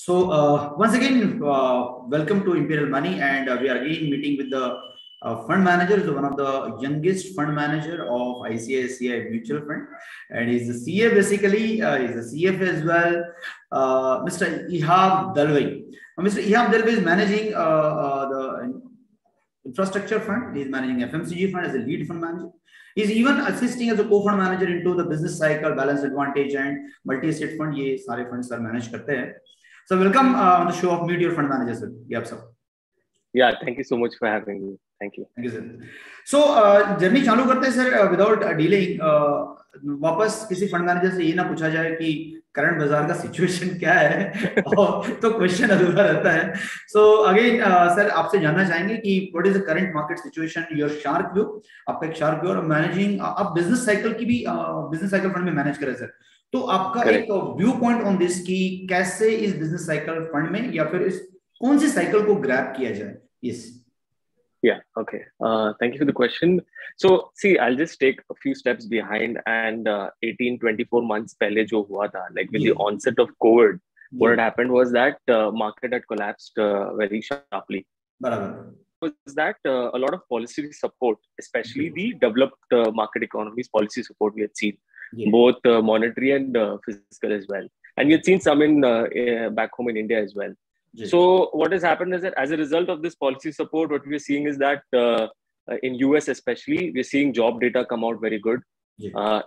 Once again, welcome to Imperial Money, and we are again meeting with the fund manager, one of the youngest fund manager of ICICI Mutual Fund, and he's the CA basically. He's a CFA as well, Mr. Ihab Dalwai. Mr. Ihab Dalwai is managing the infrastructure fund. He's managing FMCG fund as a lead fund manager. He's even assisting as a co-fund manager into the business cycle, balance advantage, and multi-asset fund. ये सारे funds sir manage करते हैं. So welcome on the show of Meet Your Fund Manager, sir. Yeah, sir. Yeah, thank you so much for having me. Thank you. Thank you, sir. So journey चालू करते हैं sir without delaying. वापस किसी fund manager से ये ना पूछा जाए कि करंट बाजार का सिचुएशन क्या है और तो क्वेश्चन अधूरा रहता है. सो अगेन सर आपसे जानना चाहेंगे कि what is the current market situation, your sharp view, आपका एक शार्प व्यू और मैनेजिंग आप बिजनेस साइकिल की भी बिजनेस साइकिल फंड में मैनेज करें सर. तो आपका एक व्यू पॉइंट ऑन दिस कि कैसे इस बिजनेस साइकिल फंड में या फिर इस कौन सी साइकिल को ग्रैब किया जाए. Yes. Yeah, okay. Thank you for the question. So, see, I'll just take a few steps behind and 18-24 months pehle jo hua tha, like with the onset of COVID, what had happened was that market had collapsed very sharply. Barabar. Was that a lot of policy support, especially the developed market economies policy support we had seen, both monetary and fiscal as well. And we had seen some in back home in India as well. So what has happened is that as a result of this policy support, what we're seeing is that in US especially, we're seeing job data come out very good.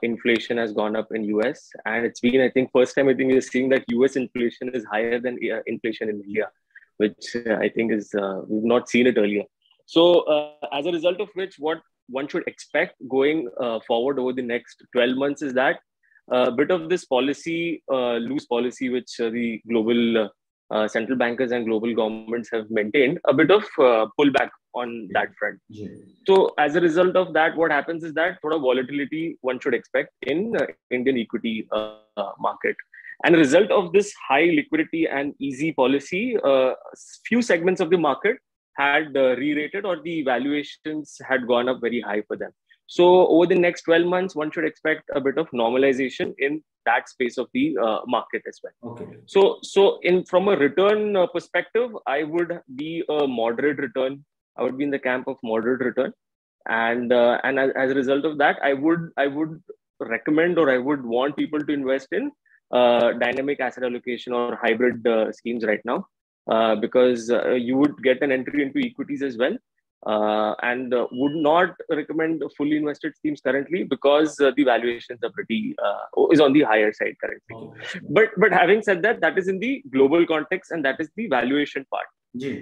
Inflation has gone up in US, and it's been, I think, first time I think we're seeing that US inflation is higher than inflation in India, which I think is we've not seen it earlier. So as a result of which, what one should expect going forward over the next 12 months is that a bit of this policy, loose policy, which the global central bankers and global governments have maintained, a bit of pullback on that front. So as a result of that, what happens is that thoda volatility one should expect in Indian equity market. And a result of this high liquidity and easy policy, few segments of the market had re-rated or the valuations had gone up very high for them. So over the next 12 months, one should expect a bit of normalization in that space of the market as well. Okay. So from a return perspective, I would be a moderate return. I would be in the camp of moderate return, and as a result of that, I would recommend or I would want people to invest in dynamic asset allocation or hybrid schemes right now, because you would get an entry into equities as well. And would not recommend fully invested schemes currently because the valuations are pretty is on the higher side currently. Okay. But having said that, that is in the global context and that is the valuation part.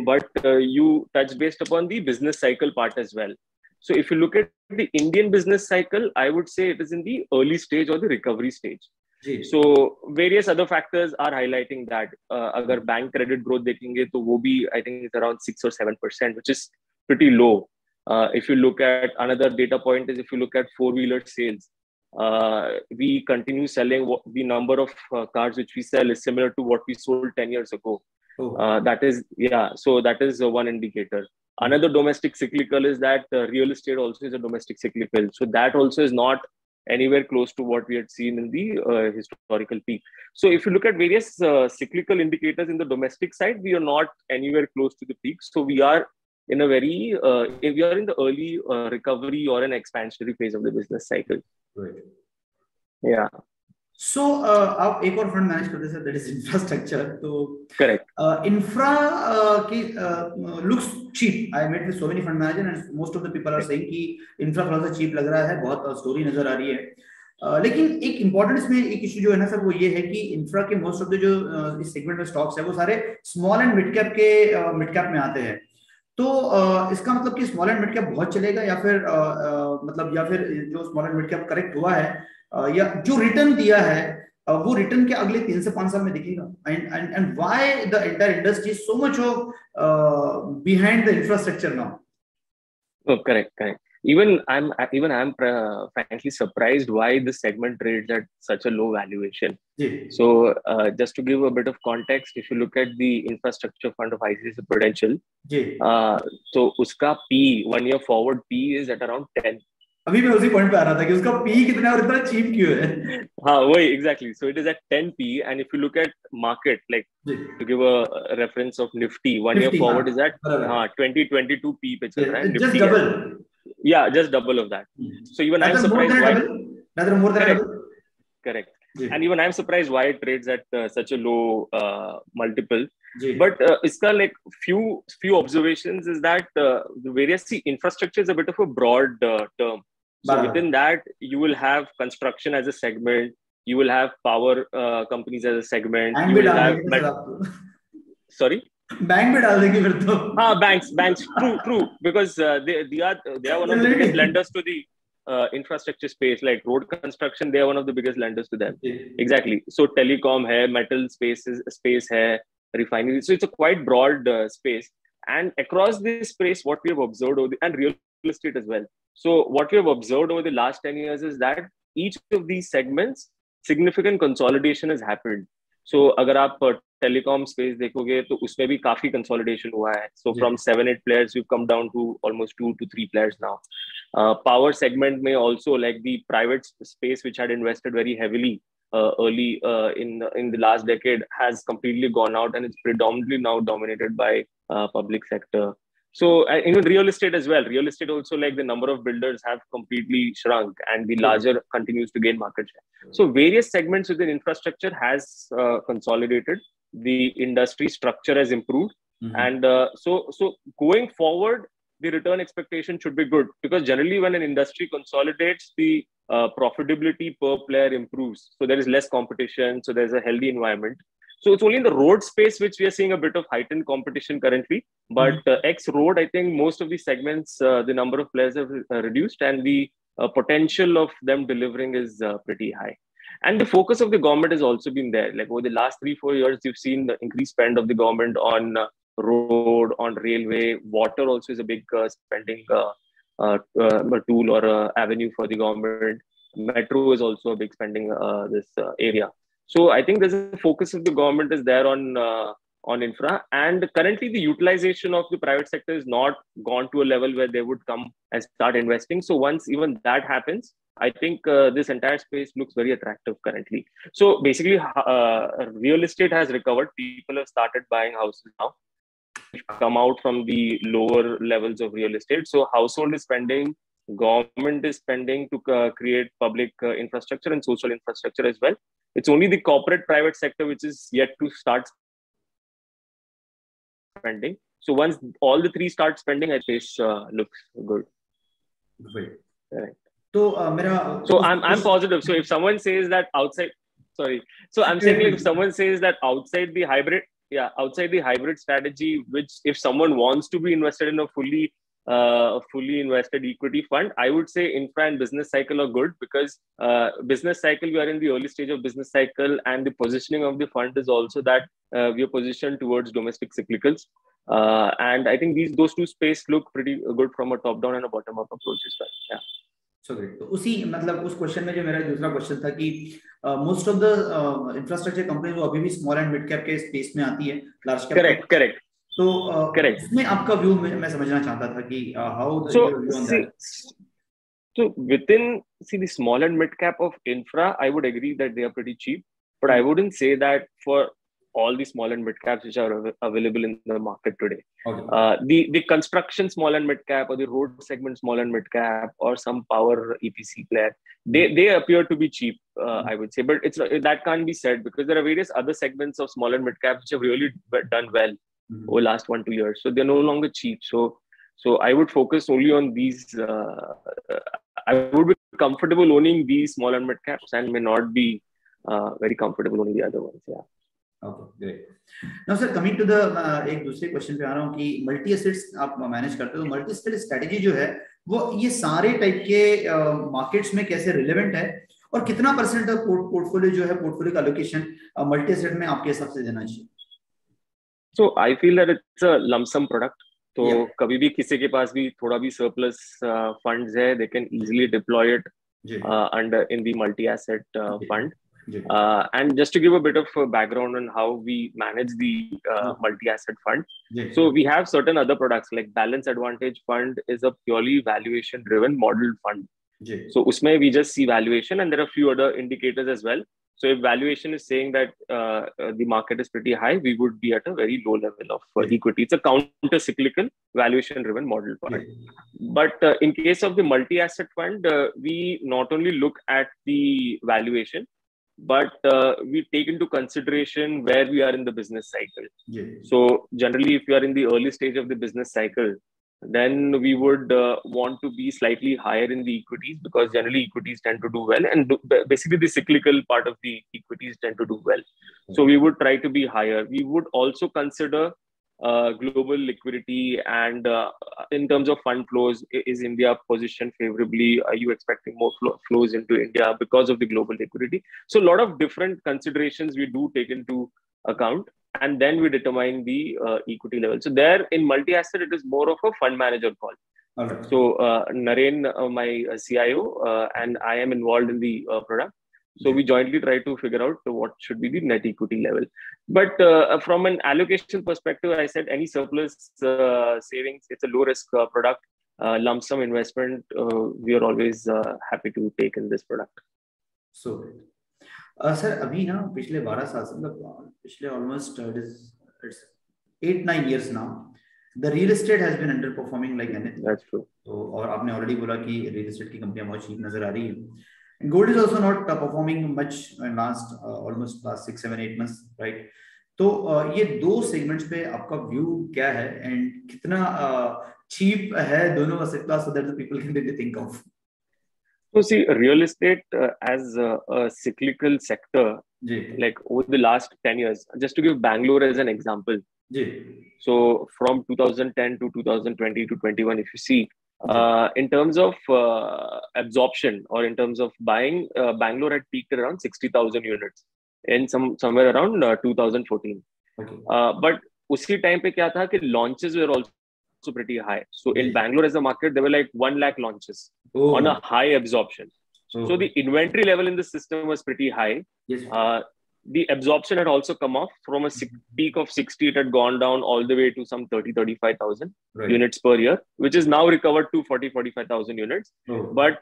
But you touched based upon the business cycle part as well. So if you look at the Indian business cycle, I would say it is in the early stage or the recovery stage. So various other factors are highlighting that. Agar bank credit growth dekhenge, to wo bhi, I think it's around 6 or 7%, which is pretty low. If you look at another data point is if you look at four-wheeler sales, we continue selling the number of cars which we sell is similar to what we sold 10 years ago. That is, so that is one indicator. Another domestic cyclical is that real estate also is a domestic cyclical. So that also is not anywhere close to what we had seen in the historical peak. So if you look at various cyclical indicators in the domestic side, we are not anywhere close to the peak. So we are in a very, if we are in the early recovery or an expansionary phase of the business cycle. Right. Yeah. So आप एक और fund manage करते हैं, that is infrastructure. तो correct. Infra looks cheap. I met with so many fund managers and most of the people are saying कि infra थोड़ा सा cheap लग रहा है, बहुत स्टोरी नजर आ रही है. लेकिन एक इम्पोर्टेंट इसमें एक इशू जो है ना सर, वो ये है कि इंफ्रा के मोस्ट ऑफ द जो इस सेगमेंट में स्टॉक्स है वो सारे स्मॉल एंड मिड कैप के मिड कैप में आते हैं. तो इसका मतलब कि स्मॉल एंड मिड कैप बहुत चलेगा या फिर मतलब या फिर जो small and mid cap correct हुआ है या जो रिटर्न दिया है वो रिटर्न के अगले 3 से 5 साल में दिखेगा. And why the entire industry is so much of behind the infrastructure now. Correct. Even I'm frankly surprised why this segment trades at such a low valuation. So just to give a bit of context, if you look at the infrastructure fund of ICICI Prudential, so uska P 1 year forward P is at around 10. अभी मैं उसी point पे आ रहा था कि उसका P कितना और इतना चीप क्यों है. हाँ वही exactly. So it is at 10p, and if you look at market, like to give a reference of Nifty, 1 year 50. हाँ, forward is at बराबर. 2022p पे चल रहा है just Nifty. Double. Yeah, just double of that. So even I'm rather more surprised than why. double. Rather more than Correct, double. correct. जी. And even I'm surprised why it trades at such a low multiple. जी. But iska like few observations is that the various infrastructure is a bit of a broad term. So बराबर. within that, you will have construction as a segment, you will have power companies as a segment, bank you भी will डाल have देंगे sir आपको. sorry, bank भी डाल देंगे फिर तो. banks, true, because they are one of the biggest lenders to the infrastructure space, like road construction. They are one of the biggest lenders to them. Exactly. So telecom hai, metal space hai, refinery. So it's a quite broad space. And across this space, what we have observed and real estate as well. So what we have observed over the last 10 years is that each of these segments, significant consolidation has happened. So अगर आप telecom space देखोगे तो उसमें भी काफी consolidation हुआ है. So from 7-8 players, we've come down to almost 2 to 3 players now. Power segment may also, like the private space which had invested very heavily early in the last decade, has completely gone out, and it's predominantly now dominated by public sector. So even real estate as well. Real estate also, like the number of builders have completely shrunk, and the larger continues to gain market share. So various segments within infrastructure has consolidated. The industry structure has improved, and so going forward, the return expectation should be good, because generally when an industry consolidates, the profitability per player improves. So there is less competition. So there's a healthy environment. So it's only in the road space which we are seeing a bit of heightened competition currently. But ex-road, I think most of the segments, the number of players have reduced, and the potential of them delivering is pretty high. And the focus of the government has also been there. Like over the last 3-4 years, you've seen the increased spend of the government on road, on railway. Water also is a big spending tool or avenue for the government. Metro is also a big spending this area. So I think there's a focus of the government is there on infra, and currently the utilization of the private sector is not gone to a level where they would come and start investing. So once even that happens, I think this entire space looks very attractive currently. So basically, real estate has recovered. People have started buying houses now, come out from the lower levels of real estate. So household is spending, government is spending to create public infrastructure and social infrastructure as well. It's only the corporate private sector which is yet to start spending. So once all the three start spending, I think looks good. Great. Right. So I'm positive. So if someone says that outside, so I'm saying, like, if someone says that outside the hybrid strategy, which if someone wants to be invested in a fully invested equity fund, I would say infra and business cycle are good, because business cycle, we are in the early stage of business cycle, and the positioning of the fund is also that we are positioned towards domestic cyclicals. And I think those two space look pretty good from a top down and a bottom up approach as well. Yeah. So great. तो उसी मतलब उस question में जो मेरा दूसरा question था कि most of the infrastructure companies वो अभी भी स्मॉल एंड मिड कैप के स्पेस में आती है, लार्ज कैप. करेक्ट. तो इसमें आपका व्यू मैं समझना चाहता था कि how so within the small and mid cap of infra, I would agree that they are pretty cheap, but I wouldn't say that for all the small and mid caps which are available in the market today. Okay. The construction small and mid cap, or the road segment small and mid cap, or some power EPC player, they appear to be cheap, I would say, but that can't be said, because there are various other segments of small and mid caps which have really done well over the last 1-2 years. So they're no longer cheap. So I would focus only on these. I would be comfortable owning these small and mid caps, and may not be very comfortable owning the other ones. Yeah. Okay, great. Now, sir, coming to the एक दूसरे question पे आ रहा हूँ कि multi assets आप manage करते हो, multi asset strategy जो है वो ये सारे टाइप के मार्केट्स में कैसे रिलेवेंट है, और कितना परसेंट पोर्टफोलियो जो है, पोर्टफोलियो का एलोकेशन मल्टी एसेट में आपके हिसाब से देना चाहिए? So I feel that it's a lump sum product. तो कभी भी किसी के पास भी थोड़ा भी surplus funds है, they can easily deploy it under in the multi-asset fund. And just to give a bit of background on how we manage the multi-asset fund. So we have certain other products, like Balance Advantage Fund is a purely valuation-driven model fund. So usme we just see valuation, and there are a few other indicators as well. So if valuation is saying that the market is pretty high, we would be at a very low level of equity. It's a counter-cyclical valuation-driven model part. But in case of the multi-asset fund, we not only look at the valuation, but we take into consideration where we are in the business cycle. So generally, if you are in the early stage of the business cycle, then we would want to be slightly higher in the equities, because generally equities tend to do well, and basically the cyclical part of the equities tend to do well. So we would try to be higher. We would also consider global liquidity, and in terms of fund flows, is India positioned favorably? Are you expecting more flows into India because of the global liquidity? So a lot of different considerations we do take into account, and then we determine the equity level. So there in multi-asset, it is more of a fund manager call. So Naren, my CIO, and I am involved in the product. So we jointly try to figure out what should be the net equity level. But from an allocation perspective, I said any surplus savings, it's a low risk product. Lump sum investment, we are always happy to take in this product. So sir अभी ना पिछले 12 साल से मतलब पिछले almost it's 8-9 years now, the real estate has been underperforming like anything. That's true. तो और आपने already बोला कि real estate की कंपनियां बहुत cheap नजर आ रही हैं. And gold is also not performing much in almost last 6, 7, 8 months, right? तो ये दो segments पे आपका view क्या है and कितना cheap है दोनों asset class so that the people can really think of. So see, real estate as a cyclical sector, like over the last 10 years, just to give Bangalore as an example. So from 2010 to 2020 to 21, if you see, in terms of absorption or in terms of buying, Bangalore had peaked around 60,000 units in somewhere around 2014. But usi time pe kya tha ki launches were also pretty high. So in Bangalore as a market, there were like 1 lakh launches on a high absorption. So the inventory level in the system was pretty high. The absorption had also come off from a peak of 60. It had gone down all the way to some 30,000-35,000 units per year, which is now recovered to 40,000-45,000 units. But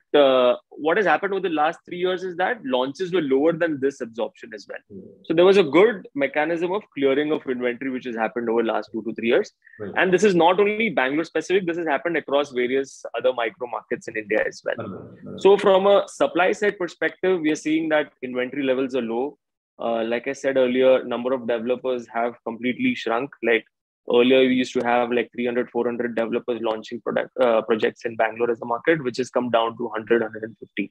what has happened over the last 3 years is that launches were lower than this absorption as well. So there was a good mechanism of clearing of inventory, which has happened over the last 2 to 3 years. And this is not only Bangalore specific, this has happened across various other micro markets in India as well. So from a supply side perspective, we are seeing that inventory levels are low. Like I said earlier, number of developers have completely shrunk. Like earlier, we used to have like 300-400 developers launching projects in Bangalore as a market, which has come down to 100-150.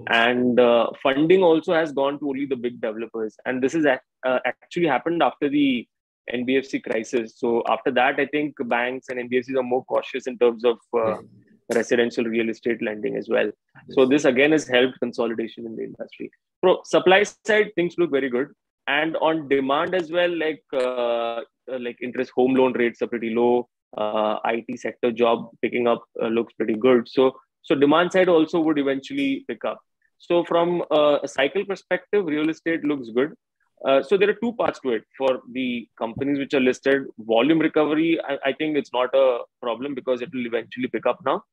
And funding also has gone to only the big developers. And this has actually happened after the NBFC crisis. So after that, I think banks and NBFCs are more cautious in terms of residential real estate lending as well. So this again has helped consolidation in the industry. Pro supply side, things look very good. And on demand as well, like interest home loan rates are pretty low. IT sector job picking up looks pretty good. So demand side also would eventually pick up. So from a cycle perspective, real estate looks good. So there are two parts to it. For the companies which are listed, volume recovery, I think it's not a problem because it will eventually pick up now.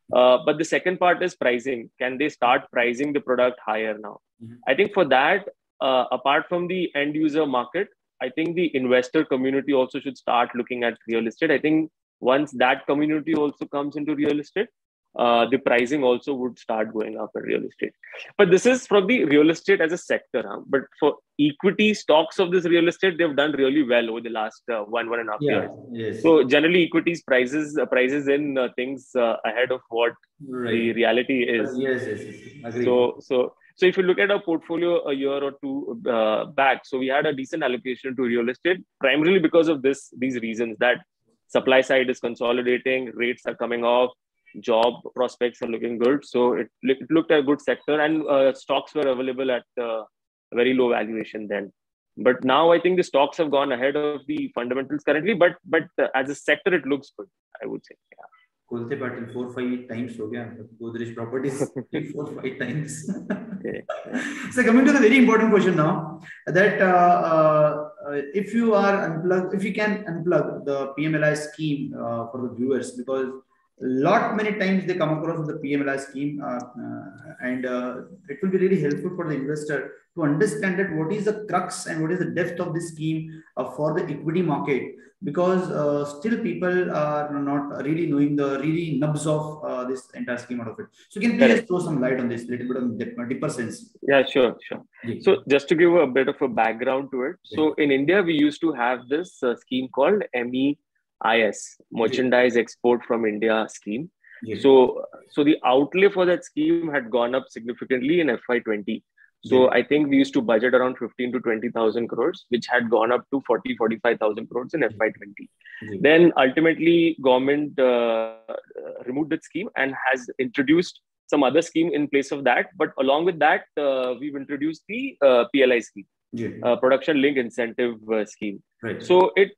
But the second part is pricing. Can they start pricing the product higher now? I think for that, apart from the end user market, I think the investor community also should start looking at real estate. I think once that community also comes into real estate, the pricing also would start going up in real estate. But this is from the real estate as a sector. But for equity stocks of this real estate, they've done really well over the last 1.5 years. So generally equities prices in things ahead of what the reality is. Agreed. So if you look at our portfolio a year or two back, so we had a decent allocation to real estate, primarily because of these reasons, that supply side is consolidating, rates are coming off, job prospects are looking good. So it looked a good sector, and stocks were available at very low valuation then. But now I think the stocks have gone ahead of the fundamentals currently, but as a sector, it looks good, I would say. Kolte Patil 4-5 times हो गया, Godrej Properties 4-5 times. So coming to the very important question now, that if you can unplug the PMLI scheme for the viewers, because lot many times they come across the PMLI scheme, and it will be really helpful for the investor to understand that what is the crux and what is the depth of this scheme for the equity market, because still people are not really knowing the really nubs of this entire scheme out of it. So can you please throw some light on this little bit of deeper sense? Yeah, sure. So just to give a bit of a background to it. So in India, we used to have this scheme called MEIS, Merchandise Export from India scheme. So the outlay for that scheme had gone up significantly in FY20. So I think we used to budget around 15 to 20,000 crores, which had gone up to 45,000 crores in FY20. Then ultimately government removed that scheme and has introduced some other scheme in place of that. But along with that, we've introduced the PLI scheme, Production Linked Incentive Scheme. So it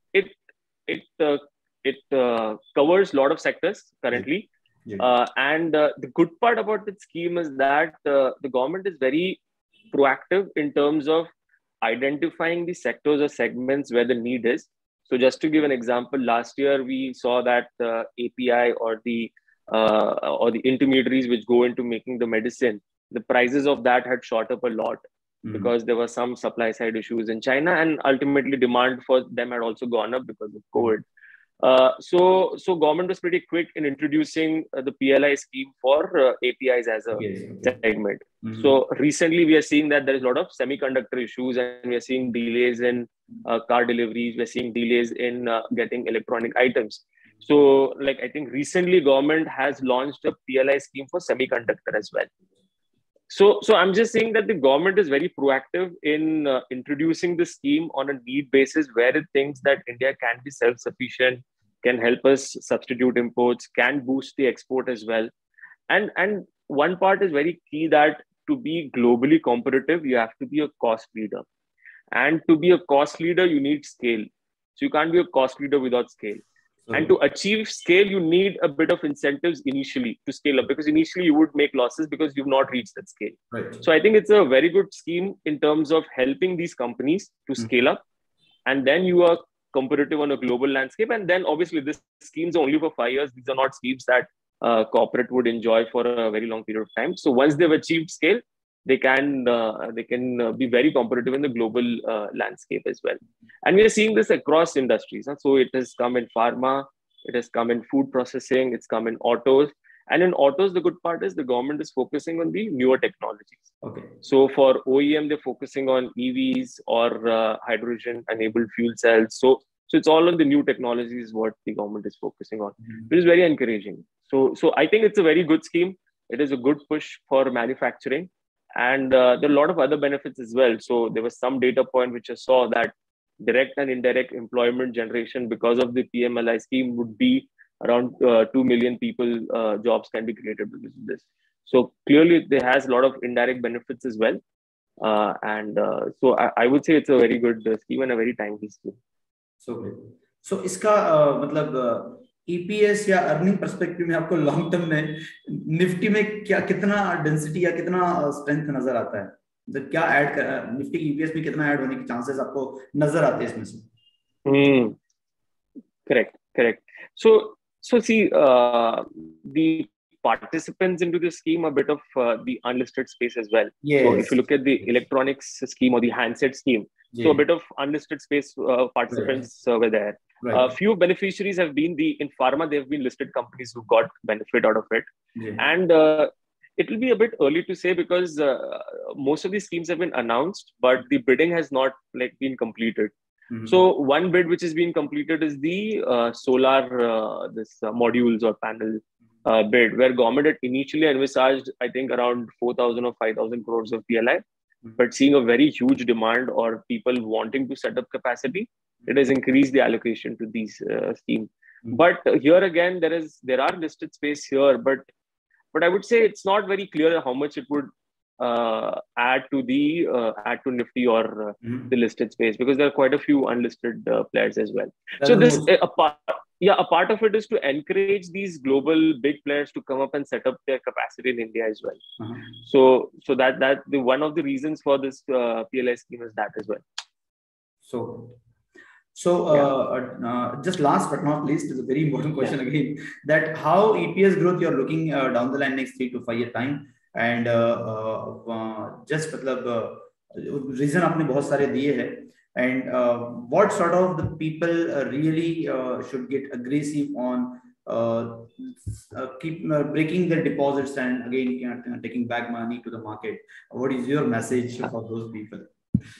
covers a lot of sectors currently. And the good part about the scheme is that the government is very proactive in terms of identifying the sectors or segments where the need is. So just to give an example, last year we saw that the API or the intermediaries which go into making the medicine, the prices of that had shot up a lot because there were some supply side issues in China, and ultimately demand for them had also gone up because of COVID. So government was pretty quick in introducing the PLI scheme for APIs as a segment. So recently we are seeing that there is a lot of semiconductor issues, and we are seeing delays in car deliveries. We're seeing delays in getting electronic items. So like I think recently government has launched a PLI scheme for semiconductor as well. So I'm just saying that the government is very proactive in introducing the scheme on a need basis, where it thinks that India can be self-sufficient, can help us substitute imports, can boost the export as well. And one part is very key, that to be globally competitive, you have to be a cost leader. And to be a cost leader, you need scale. So you can't be a cost leader without scale. And to achieve scale, you need a bit of incentives initially to scale up, because initially you would make losses because you've not reached that scale. So I think it's a very good scheme in terms of helping these companies to scale up. And then you are competitive on a global landscape. And then obviously this schemes are only for 5 years. These are not schemes that corporate would enjoy for a very long period of time. So once they've achieved scale, they can be very competitive in the global landscape as well. And we are seeing this across industries. So it has come in pharma, it has come in food processing, it's come in autos. And in autos, the good part is the government is focusing on the newer technologies. So for OEM, they're focusing on EVs or hydrogen-enabled fuel cells. So it's all on the new technologies what the government is focusing on, which is very encouraging. So I think it's a very good scheme. It is a good push for manufacturing. And there are a lot of other benefits as well. So there was some data point which I saw that direct and indirect employment generation because of the PMLI scheme would be around 2 million people, jobs can be created because of this. So clearly there has a lot of indirect benefits as well. So I would say it's a very good scheme and a very timely scheme. So great. So इसका मतलब EPS या earning perspective में आपको long term में Nifty में क्या कितना density या कितना स्ट्रेंथ नजर आता है, मतलब क्या ऐड निफ्टी EPS में कितना ऐड होने के चांसेस आपको नजर आते हैं इसमें से? Correct. So see, the participants into the scheme are a bit of the unlisted space as well. So if you look at the electronics scheme or the handset scheme, so a bit of unlisted space participants were there. Few beneficiaries have been in pharma, there have been listed companies who got benefit out of it. And it will be a bit early to say because most of these schemes have been announced, but the bidding has not been completed. So one bid which has been completed is the solar modules or panel bid, where government had initially envisaged, I think, around 4,000 or 5,000 crores of PLI. But seeing a very huge demand or people wanting to set up capacity, it has increased the allocation to these schemes. But here again, there are listed space here, but I would say it's not very clear how much it would add to Nifty or the listed space, because there are quite a few unlisted players as well. So this a part of it is to encourage these global big players to come up and set up their capacity in India as well. So that one of the reasons for this PLI scheme is that as well. So So just last but not least is a very important question again, that how EPS growth you're looking down the line next 3 to 5 year time, and just मतलब reason आपने बहुत सारे दिए हैं, and what sort of the people really should get aggressive on keep breaking their deposits and again taking back money to the market. What is your message for those people?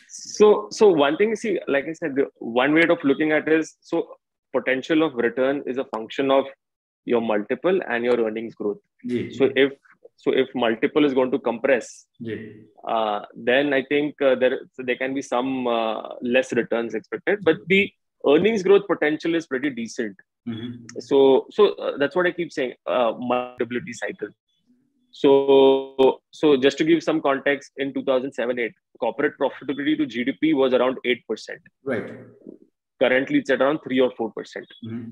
So one thing, see, like I said, the one way of looking at it is, so potential of return is a function of your multiple and your earnings growth. So if multiple is going to compress, then I think there can be some less returns expected, but the earnings growth potential is pretty decent. So that's what I keep saying, multiplicity cycle. So just to give some context, in 2007-8, corporate profitability to GDP was around 8%. Right. Currently, it's at around 3 or 4%.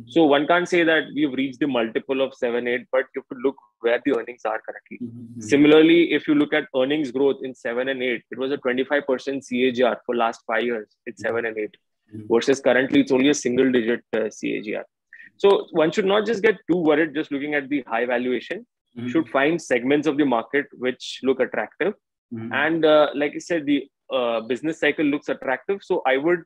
So one can't say that we've reached the multiple of 7-8, but you have to look where the earnings are currently. Similarly, if you look at earnings growth in 7 and 8, it was a 25% CAGR for last 5 years. It's 7 and 8, versus currently it's only a single-digit CAGR. So one should not just get too worried just looking at the high valuation. Should find segments of the market which look attractive, and like I said, the business cycle looks attractive. So I would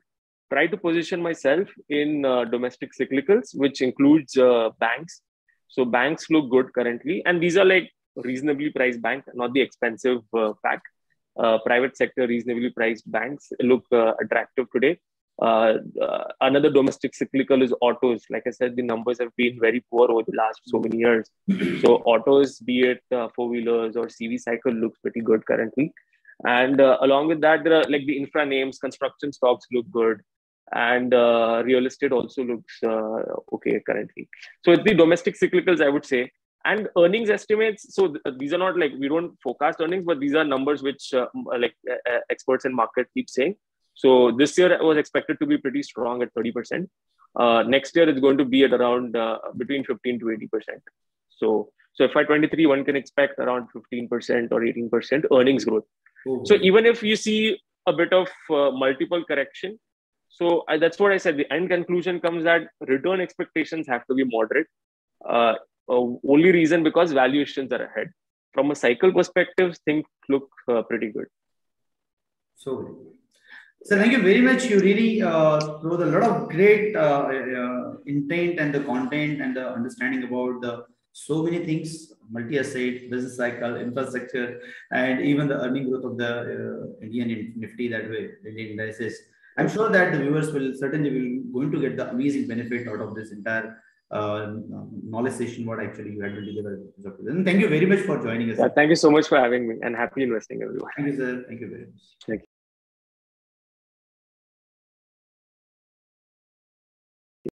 try to position myself in domestic cyclicals, which includes banks. So banks look good currently, and these are like reasonably priced banks, not the expensive pack. Private sector reasonably priced banks look attractive today. Another domestic cyclical is autos. Like I said, the numbers have been very poor over the last so many years. So autos, be it four-wheelers or CV cycle, looks pretty good currently. And along with that, there are like the infra names, construction stocks look good, and real estate also looks okay currently. So it's the domestic cyclicals, I would say. And earnings estimates, so these are not like, we don't forecast earnings, but these are numbers which experts in market keep saying. So this year was expected to be pretty strong at 30%. Next year it's going to be at around between 15 to 80%. So FY23, one can expect around 15% or 18% earnings growth. So even if you see a bit of multiple correction, so that's what I said. The end conclusion comes that return expectations have to be moderate. Only reason because valuations are ahead. From a cycle perspective, things look pretty good. So thank you very much. You really wrote a lot of great intent and the content and the understanding about so many things: multi-asset, business cycle, infrastructure, and even the earning growth of the Indian Nifty, that way, Indian indices. I'm sure that the viewers will going to get the amazing benefit out of this entire knowledge session, what actually you had to deliver. And thank you very much for joining us. Thank you so much for having me, and happy investing, everyone. Thank you, sir. Thank you very much. Thank you.